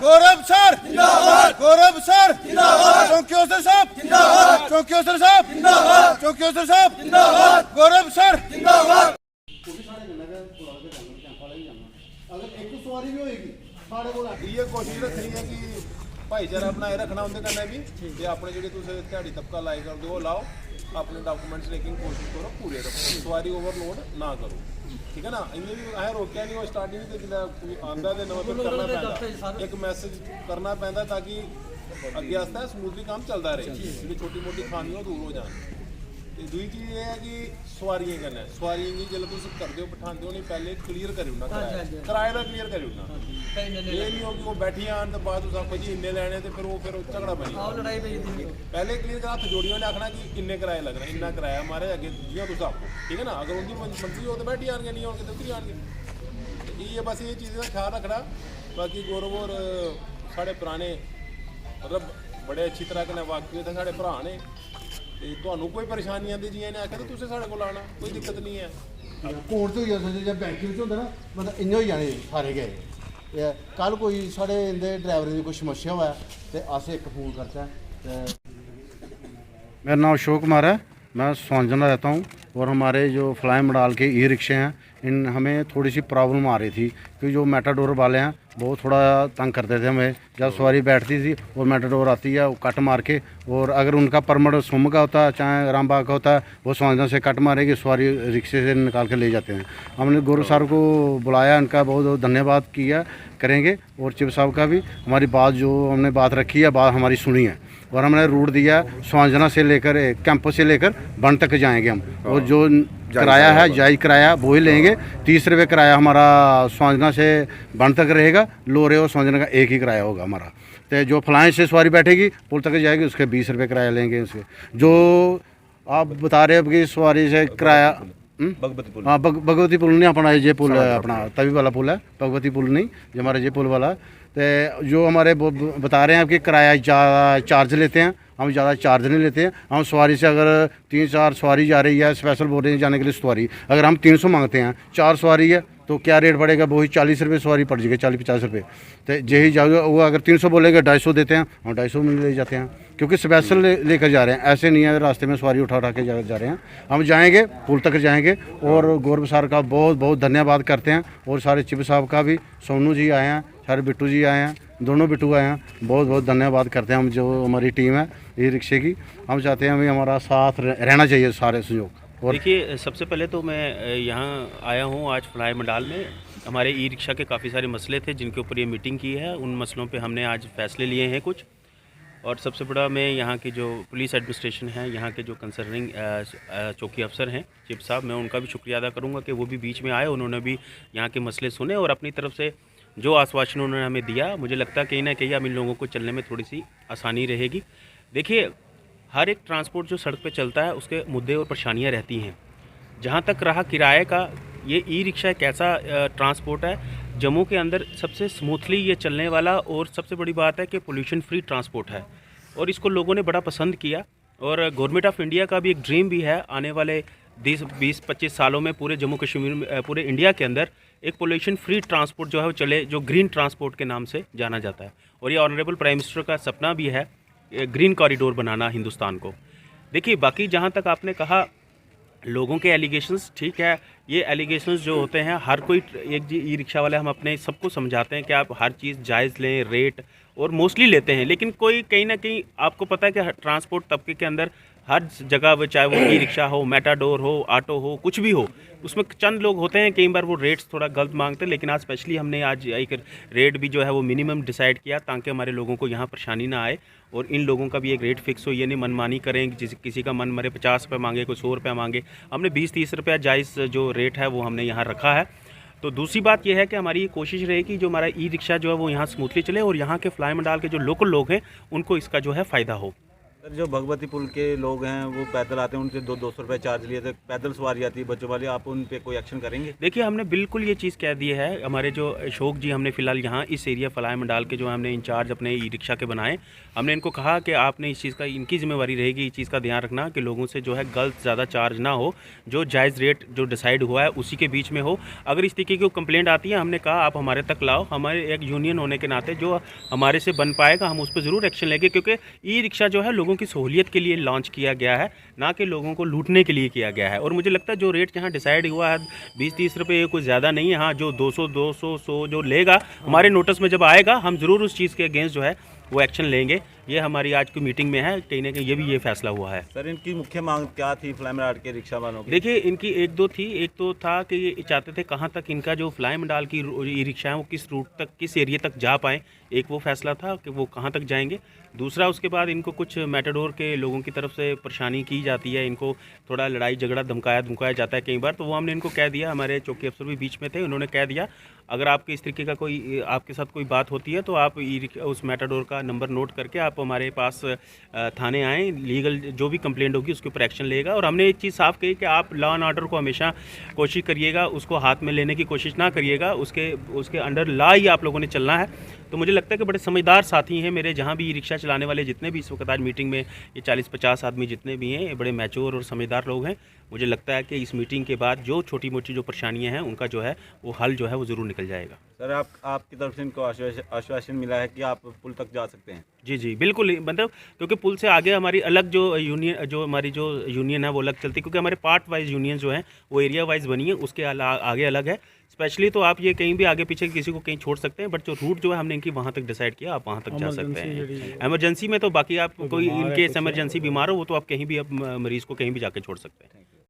गौरव sir जिंदाबाद, गौरव sir जिंदाबाद, चौकी अफसर साहब जिंदाबाद, चौकी अफसर साहब जिंदाबाद, चौकी अफसर साहब जिंदाबाद, गौरव सर जिंदाबाद। अगर एक तो सवारी भी होएगी साढ़े को ये कोशिश रखनी है कि भाईचारा बनाए रखना उनके कन्नै भी ते अपने जेह्ड़े तुस ध्याड़ी तबका लाई करदे हो लाओ, अपने डॉक्यूमेंट्स लेकिन कोशिश करो पूरे रखो, सवारी ओवरलोड ना करो, ठीक है ना। इन्हें भी असें रोकया नहीं, वो स्टार्टिंग ते जिल्लै कोई आंदा ते नवां फिर करना पैंदा, एक मैसेज करना पैंदा ताकि अग्गे आस्ते स्मूथली काम चलदा रहे, जेह्ड़ी छोटी मोटी खामियां दूर हो जान। ते दूई चीज़ ये है कि सवारियें कन्नै सवारियें गी जिल्लै तुस करदे हो बिठांदे हो, पैह्ले क्लियर करी ओड़ना किराए दा क्लियर करी ओड़ना। ये नहीं हो कि वो बैठी आन ते बाद तुस आखो जी इन्ने लैने ते फिर झगड़ा बनी पैह्ले क्लियर कर हत्थ जोड़ियै उ'नें आखना कि किन्ने किराया लग्गना, इन्ना किराया मारे अग्गे जि'यां तुस आखो, ठीक है ना। अगर उं'दी मंजूरी हो तो बैठी आनगे, नहीं होगे तो उतरी आनगे। ये बस ये चीज़ें दा ख्याल रखना। बाकी गौरव होर साढ़े पुराने मतलब बड़े अच्छी तरह कन्नै वाकई थे, साढ़े भ्राऽ ने ते तुहानूं कोई परेशानी आंदी जि'यां इ'नें आखेआ ते तुसें साढ़े कोल आना, कोई दिक्कत नहीं है। कोर्ट तो होई जाए जब बैंक बिच होंदा ना मतलब इ'यां होई जाने सारे गए। कल कोई साढ़े इंदे ड्राइवरें की कोई समस्या होऐ ते अस एक फोन करचै ते मेरा नाम अशोक कुमार है, मैं स्वांजना रहता हूँ और हमारे जो फ्लाई मडाल के ई रिक्शे हैं इन हमें थोड़ी सी प्रॉब्लम आ रही थी क्योंकि जो मेटाडोर वाले हैं वो थोड़ा तंग करते थे हमें। जब सवारी बैठती थी और मेटाडोर आती है वो कट मार के, और अगर उनका परमिट सुम का होता है चाहे रामबाग का होता है वो स्वांजना से कट मारेगी, सवारी रिक्शे से निकाल के ले जाते हैं। हमने गौरव सर को बुलाया, इनका बहुत बहुत धन्यवाद किया करेंगे, और चिप साहब का भी। हमारी बात जो हमने बात रखी है, बात हमारी सुनी है और हमने रूट दिया स्वांजना से लेकर कैंपस से लेकर बन तक जाएंगे हम, और जो किराया है जायज़ किराया वो ही लेंगे। 30 रुपये किराया हमारा स्वांजना से बन तक रहेगा, लोरे और स्वांजना का एक ही किराया होगा हमारा। तो जो फ्लाइन से सवारी बैठेगी पुल तक जाएगी उसके 20 रुपये किराया लेंगे उसके। जो आप बता रहे हो कि सवारी से किराया हाँ भगवती पुल नहीं अपना ये पुल है, अपना तवी वाला पुल है, भगवती पुल नहीं जो हमारा ये पुल वाला। तो जो हमारे बता रहे हैं कि किराया ज़्यादा चार्ज लेते हैं, हम ज़्यादा चार्ज नहीं लेते हैं। हम सवारी से अगर 3-4 सवारी जा रही है, स्पेशल बोल रहे हैं जाने के लिए सवारी, अगर हम 300 मांगते हैं 4 सवारी है तो क्या रेट पड़ेगा, वही 40 रुपये सवारी पड़ जाएगी, 40-50 रुपये। तो यही जाओगे वो अगर 300 बोलेंगे 250 देते हैं, हम 250 में ले जाते हैं क्योंकि स्पेशल लेकर जा रहे हैं। ऐसे नहीं है रास्ते में सवारी उठा के जा रहे हैं। हम जाएंगे पुल तक जाएंगे, और गौरव सर का बहुत बहुत धन्यवाद करते हैं, और सारे चिप साहब का भी, सोनू जी आए हैं, सारे बिट्टू जी आए हैं, दोनों बिट्टू आए हैं, बहुत बहुत धन्यवाद करते हैं हम जो हमारी टीम है ई रिक्शे की। हम चाहते हैं हमें हमारा साथ रहना चाहिए सारे सहयोग। और देखिए सबसे पहले तो मैं यहाँ आया हूँ आज फ्लाई मंडाल में। हमारे ई रिक्शा के काफ़ी सारे मसले थे जिनके ऊपर ये मीटिंग की है, उन मसलों पे हमने आज फैसले लिए हैं कुछ। और सबसे बड़ा मैं यहाँ की जो पुलिस एडमिनिस्ट्रेशन है, यहाँ के जो कंसर्निंग चौकी अफसर हैं चिप साहब, मैं उनका भी शुक्रिया अदा करूँगा कि वो भी बीच में आए, उन्होंने भी यहाँ के मसले सुने और अपनी तरफ से जो आश्वासन उन्होंने हमें दिया, मुझे लगता है कहीं ना कहीं अब इन लोगों को चलने में थोड़ी सी आसानी रहेगी। देखिए हर एक ट्रांसपोर्ट जो सड़क पे चलता है उसके मुद्दे और परेशानियां रहती हैं। जहाँ तक रहा किराए का, ये ई रिक्शा एक ऐसा ट्रांसपोर्ट है जम्मू के अंदर सबसे स्मूथली ये चलने वाला, और सबसे बड़ी बात है कि पोल्यूशन फ्री ट्रांसपोर्ट है, और इसको लोगों ने बड़ा पसंद किया। और गवर्नमेंट ऑफ इंडिया का भी एक ड्रीम भी है आने वाले 20-25 सालों में पूरे जम्मू कश्मीर में, पूरे इंडिया के अंदर एक पोल्यूशन फ्री ट्रांसपोर्ट जो है वो चले, जो ग्रीन ट्रांसपोर्ट के नाम से जाना जाता है। और ये ऑनरेबल प्राइम मिनिस्टर का सपना भी है ग्रीन कॉरिडोर बनाना हिंदुस्तान को। देखिए बाकी जहाँ तक आपने कहा लोगों के एलिगेशंस, ठीक है, ये एलिगेशंस जो होते हैं हर कोई एक ई रिक्शा वाले हम अपने सबको समझाते हैं कि आप हर चीज़ जायज़ लें, रेट और मोस्टली लेते हैं, लेकिन कोई कहीं ना कहीं आपको पता है कि ट्रांसपोर्ट तबके के अंदर हर जगह वो चाहे वो ई रिक्शा हो, मेटाडोर हो, ऑटो हो, कुछ भी हो, उसमें चंद लोग होते हैं कई बार वो रेट्स थोड़ा गलत मांगते हैं। लेकिन आज स्पेशली हमने आज एक रेट भी जो है वो मिनिमम डिसाइड किया ताकि हमारे लोगों को यहाँ परेशानी ना आए, और इन लोगों का भी एक रेट फिक्स हो। ये नहीं मनमानी करें, किसी का मन मरे 50 रुपये मांगे, कोई 100 रुपये मांगे। हमने 20-30 रुपया जायज़ जो रेट है वो हमने यहाँ रखा है। तो दूसरी बात यह है कि हमारी ये कोशिश रहेगी जो हमारा ई रिक्शा जो है वो यहाँ स्मूथली चले, और यहाँ के फ्लाई मंडाल के जो लोकल लोग हैं उनको इसका जो है फ़ायदा हो। सर जो भगवती पुल के लोग हैं वो पैदल आते हैं, उनसे 200 रुपये चार्ज लिए थे, पैदल सवारी आती है बच्चों वाली, आप उन पे कोई एक्शन करेंगे? देखिए हमने बिल्कुल ये चीज़ कह दी है, हमारे जो अशोक जी हमने फ़िलहाल यहाँ इस एरिया फलाई मंडाल के जो हमने इंचार्ज अपने ई रिक्शा के बनाए, हमने इनको कहा कि आपने इस चीज़ का, इनकी जिम्मेवारी रहेगी इस चीज़ का ध्यान रखना कि लोगों से जो है गलत ज़्यादा चार्ज ना हो, जो जायज़ रेट जो डिसाइड हुआ है उसी के बीच में हो। अगर इस तरीके की कंप्लेंट आती है, हमने कहा आप हमारे तक लाओ, हमारे एक यूनियन होने के नाते जो हमारे से बन पाएगा हम उस पर ज़रूर एक्शन लेंगे, क्योंकि ई रिक्शा जो है लोगों की सहूलियत के लिए लॉन्च किया गया है, ना कि लोगों को लूटने के लिए किया गया है। और मुझे लगता है जो रेट यहाँ डिसाइड हुआ है 20-30 रुपये, कोई ज़्यादा नहीं है। हाँ, जो 200-100 जो लेगा हमारे नोटिस में जब आएगा, हम ज़रूर उस चीज़ के अगेंस्ट जो है वो एक्शन लेंगे। ये हमारी आज की मीटिंग में है, कहीं ना कहीं ये भी ये फैसला हुआ है। सर इनकी मुख्य मांग क्या थी फ्लाई मंडाल के रिक्शा वालों की? देखिए इनकी एक दो थी, एक तो था कि ये चाहते थे कहाँ तक इनका जो फ्लाई मंडाल की ई रिक्शा है वो किस रूट तक, किस एरिया तक जा पाएँ, एक वो फैसला था कि वो कहाँ तक जाएंगे। दूसरा उसके बाद इनको कुछ मैटाडोर के लोगों की तरफ से परेशानी की जाती है, इनको थोड़ा लड़ाई झगड़ा धमकाया जाता है कई बार, तो वो हमने इनको कह दिया, हमारे चौकी अफसर भी बीच में थे, उन्होंने कह दिया अगर आपके इस तरीके का कोई आपके साथ कोई बात होती है तो आप उस मैटाडोर का नंबर नोट करके आप हमारे पास थाने आएँ, लीगल जो भी कंप्लेंट होगी उसके ऊपर एक्शन लेगा। और हमने एक चीज़ साफ़ कही कि आप लॉ एंड ऑर्डर को हमेशा कोशिश करिएगा, उसको हाथ में लेने की कोशिश ना करिएगा, उसके अंडर लॉ ही आप लोगों ने चलना है। तो मुझे लगता है कि बड़े समझदार साथी हैं मेरे, जहाँ भी ई रिक्शा चलाने वाले जितने भी इस वक्त आज मीटिंग में ये 40-50 आदमी जितने भी हैं, ये बड़े मैच्योर और समझदार लोग हैं। मुझे लगता है कि इस मीटिंग के बाद जो छोटी मोटी जो परेशानियां हैं उनका जो है वो हल जो है वो ज़रूर निकल जाएगा। सर आपकी तरफ से इनको आश्वासन मिला है कि आप पुल तक जा सकते हैं? जी बिल्कुल, मतलब क्योंकि पुल से आगे हमारी अलग जो हमारी जो यूनियन है वो अलग चलती है, क्योंकि हमारे पार्ट वाइज यूनियन जो है वो एरिया वाइज बनी है, उसके आगे अलग है। स्पेशली तो आप ये कहीं भी आगे पीछे किसी को कहीं छोड़ सकते हैं, बट जो रूट जो है हमने इनकी वहाँ तक डिसाइड किया, आप वहाँ तक जा सकते हैं। एमरजेंसी में तो बाकी आप कोई इनकेस एमरजेंसी बीमार हो वो तो आप कहीं भी आप मरीज़ को कहीं भी जाके छोड़ सकते हैं।